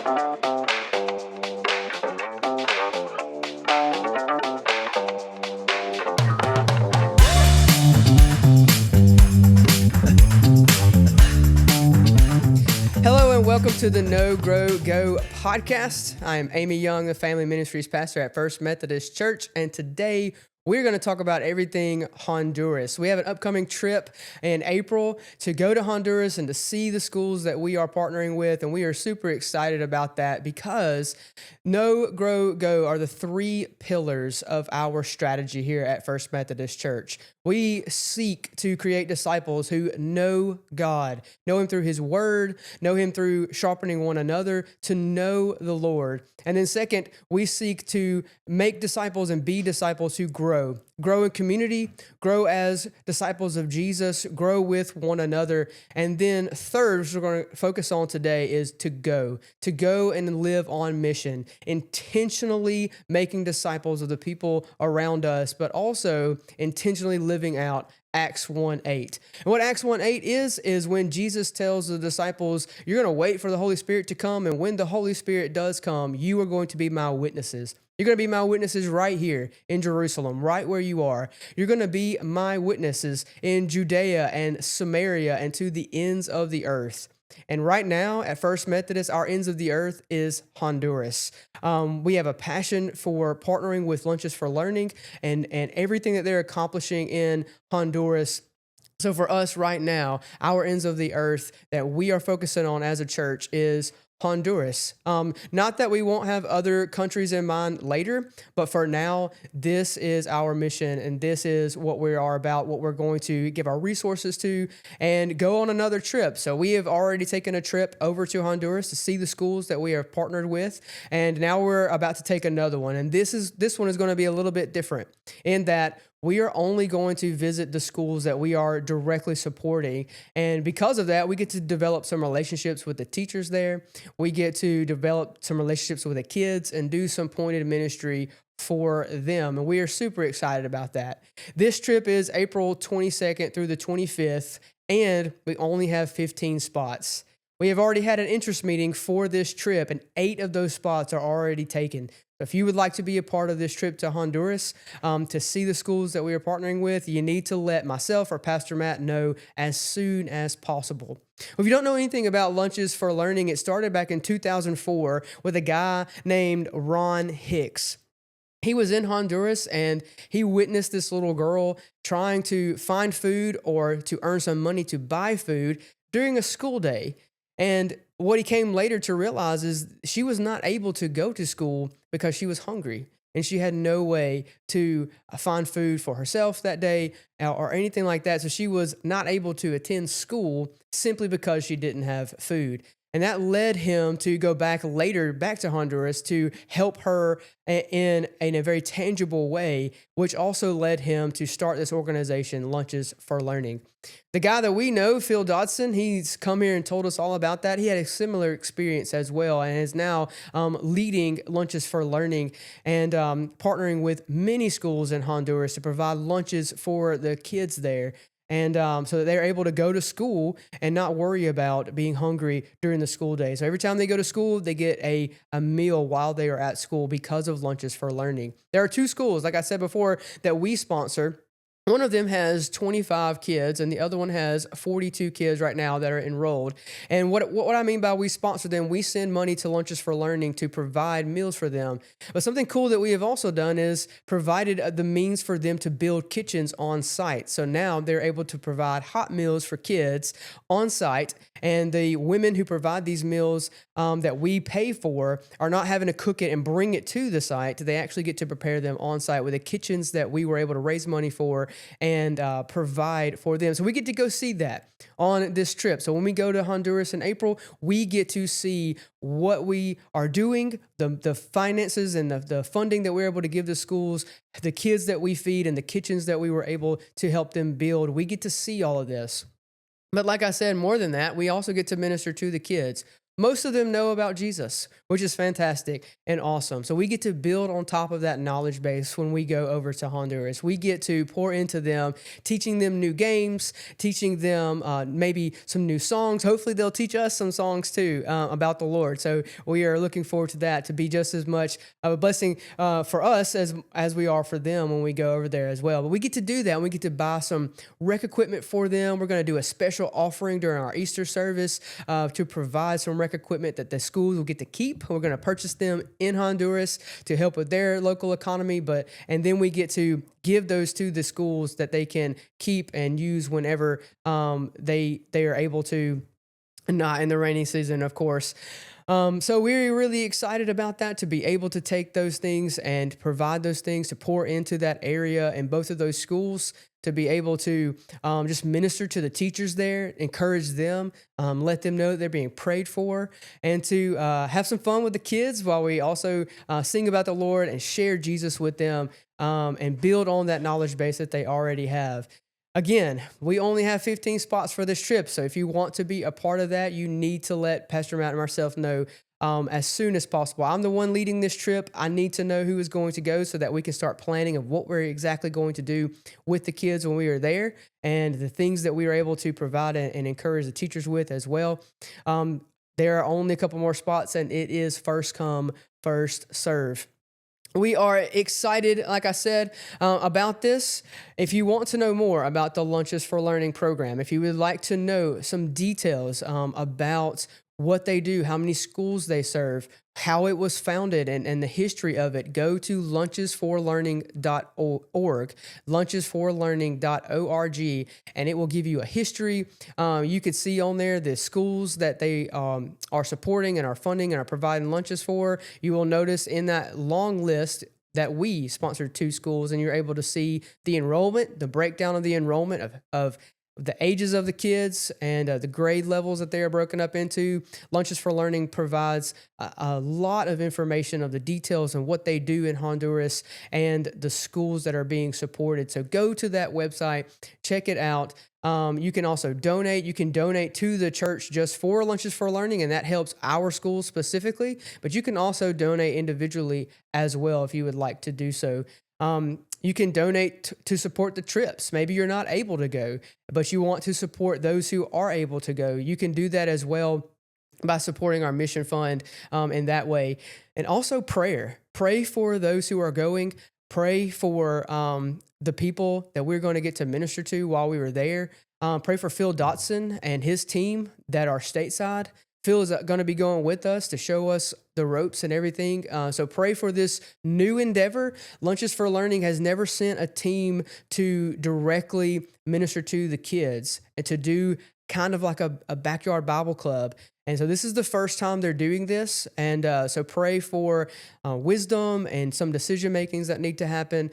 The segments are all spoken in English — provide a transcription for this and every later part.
Hello and welcome to the No Grow Go podcast. I am Amy Young, the Family Ministries Pastor at First Methodist Church, and today we're going to talk about everything Honduras. We have an upcoming trip in April to go to Honduras and to see the schools that we are partnering with, and we are super excited about that because No Grow Go are the three pillars of our strategy here at First Methodist Church. We seek to create disciples who know God, know Him through His Word, know Him through sharpening one another, to know the Lord. And then second, we seek to make disciples and be disciples who grow in community, grow as disciples of Jesus, grow with one another. And then third, which we're going to focus on today, is to go and live on mission, intentionally making disciples of the people around us, but also intentionally living out Acts 1:8. And what Acts 1:8 is when Jesus tells the disciples, you're going to wait for the Holy Spirit to come, and when the Holy Spirit does come, you are going to be my witnesses. You're going to be my witnesses right here in Jerusalem, right where you are. You're going to be my witnesses in Judea and Samaria and to the ends of the earth. And right now at First Methodist, our ends of the earth is Honduras. We have a passion for partnering with Lunches for Learning and everything that they're accomplishing in Honduras. So for us right now, our ends of the earth that we are focusing on as a church is Honduras. Not that we won't have other countries in mind later, but for now, this is our mission and this is what we are about, what we're going to give our resources to and go on another trip. So we have already taken a trip over to Honduras to see the schools that we are partnered with, and now we're about to take another one. And this one is going to be a little bit different in that we are only going to visit the schools that we are directly supporting. And because of that, we get to develop some relationships with the teachers there. We get to develop some relationships with the kids and do some pointed ministry for them. And we are super excited about that. This trip is April 22nd through the 25th, and we only have 15 spots. We have already had an interest meeting for this trip, and 8 of those spots are already taken. If you would like to be a part of this trip to Honduras to see the schools that we are partnering with, you need to let myself or Pastor Matt know as soon as possible. If you don't know anything about Lunches for Learning, it started back in 2004 with a guy named Ron Hicks. He was in Honduras and he witnessed this little girl trying to find food or to earn some money to buy food during a school day. And what he came later to realize is she was not able to go to school because she was hungry and she had no way to find food for herself that day or anything like that. So she was not able to attend school simply because she didn't have food. And that led him to go back to Honduras to help her in a very tangible way, which also led him to start this organization, Lunches for Learning. The guy that we know, Phil Dodson, he's come here and told us all about that. He had a similar experience as well and is now leading Lunches for Learning and partnering with many schools in Honduras to provide lunches for the kids there. And so that they're able to go to school and not worry about being hungry during the school day. So every time they go to school, they get a meal while they are at school because of Lunches for Learning. There are 2 schools, like I said before, that we sponsor. One of them has 25 kids, and the other one has 42 kids right now that are enrolled. And what I mean by we sponsor them, we send money to Lunches for Learning to provide meals for them. But something cool that we have also done is provided the means for them to build kitchens on site. So now they're able to provide hot meals for kids on site, and the women who provide these meals that we pay for are not having to cook it and bring it to the site. They actually get to prepare them on site with the kitchens that we were able to raise money for and provide for them. So we get to go see that on this trip. So when we go to Honduras in April, we get to see what we are doing, the finances and the funding that we're able to give the schools, the kids that we feed, and the kitchens that we were able to help them build. We get to see all of this. But like I said, more than that, we also get to minister to the kids. most of them know about Jesus, which is fantastic and awesome. So we get to build on top of that knowledge base when we go over to Honduras. We get to pour into them, teaching them new games, teaching them maybe some new songs. Hopefully they'll teach us some songs too about the Lord. So we are looking forward to that, to be just as much of a blessing for us as we are for them when we go over there as well. But we get to do that, and we get to buy some rec equipment for them. We're going to do a special offering during our Easter service to provide some rec equipment that the schools will get to keep. We're going to purchase them in Honduras to help with their local economy, and then we get to give those to the schools that they can keep and use whenever they are able to, not in the rainy season, of course. So we're really excited about that, to be able to take those things and provide those things, to pour into that area in both of those schools, to be able to just minister to the teachers there, encourage them, let them know that they're being prayed for, and to have some fun with the kids while we also sing about the Lord and share Jesus with them and build on that knowledge base that they already have. Again, we only have 15 spots for this trip, so if you want to be a part of that, you need to let Pastor Matt and myself know as soon as possible. I'm the one leading this trip. I need to know who is going to go so that we can start planning of what we're exactly going to do with the kids when we are there, and the things that we are able to provide and encourage the teachers with as well. There are only a couple more spots, and it is first come, first serve. We are excited, like I said, about this. If you want to know more about the Lunches for Learning program, if you would like to know some details about what they do, how many schools they serve, how it was founded, and the history of it, go to lunchesforlearning.org, lunchesforlearning.org, and it will give you a history. You could see on there the schools that they are supporting and are funding and are providing lunches for. You will notice in that long list that we sponsored 2 schools, and you're able to see the enrollment, the breakdown of the enrollment of the ages of the kids and the grade levels that they are broken up into. Lunches for Learning provides a lot of information of the details and what they do in Honduras and the schools that are being supported. So go to that website, check it out. You can also donate. You can donate to the church just for Lunches for Learning, and that helps our school specifically. But you can also donate individually as well if you would like to do so. You can donate to support the trips. Maybe you're not able to go, but you want to support those who are able to go. You can do that as well by supporting our mission fund in that way. And also prayer. Pray for those who are going. Pray for the people that we're going to get to minister to while we were there. Pray for Phil Dotson and his team that are stateside. Phil is going to be going with us to show us the ropes and everything. So pray for this new endeavor. Lunches for Learning has never sent a team to directly minister to the kids and to do kind of like a backyard Bible club. And so this is the first time they're doing this. And so pray for wisdom and some decision makings that need to happen.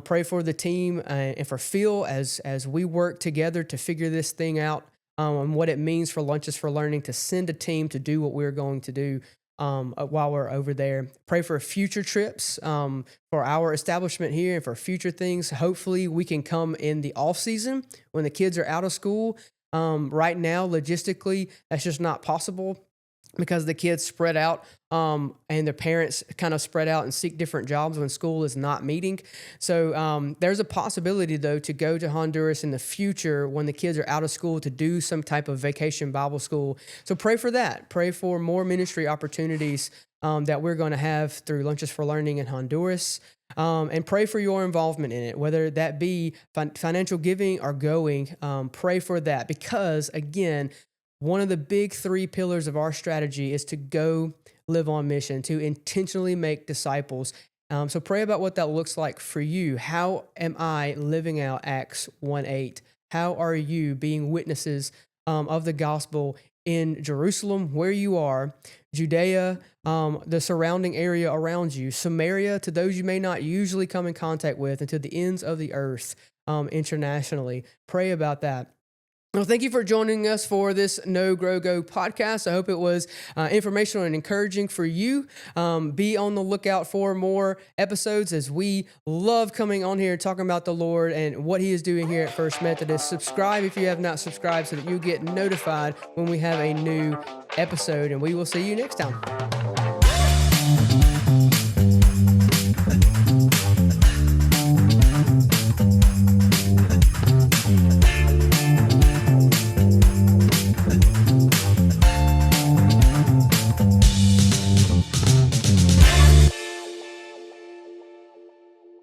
Pray for the team and for Phil as we work together to figure this thing out. And what it means for Lunches for Learning to send a team to do what we're going to do while we're over there. Pray for future trips for our establishment here and for future things. Hopefully we can come in the off season when the kids are out of school. Right now, logistically, that's just not possible because the kids spread out and their parents kind of spread out and seek different jobs when school is not meeting. So there's a possibility, though, to go to Honduras in the future when the kids are out of school to do some type of vacation Bible school. So pray for that. Pray for more ministry opportunities that we're going to have through Lunches for Learning in Honduras. And pray for your involvement in it, whether that be financial giving or going. Pray for that because, again, one of the big 3 pillars of our strategy is to go live on mission, to intentionally make disciples. So pray about what that looks like for you. How am I living out Acts 1:8? How are you being witnesses of the gospel in Jerusalem, where you are, Judea, the surrounding area around you, Samaria, to those you may not usually come in contact with, and to the ends of the earth internationally? Pray about that. Well, thank you for joining us for this No Grow Go podcast. I hope it was informational and encouraging for you. Be on the lookout for more episodes, as we love coming on here talking about the Lord and what He is doing here at First Methodist. Subscribe if you have not subscribed so that you get notified when we have a new episode, and we will see you next time.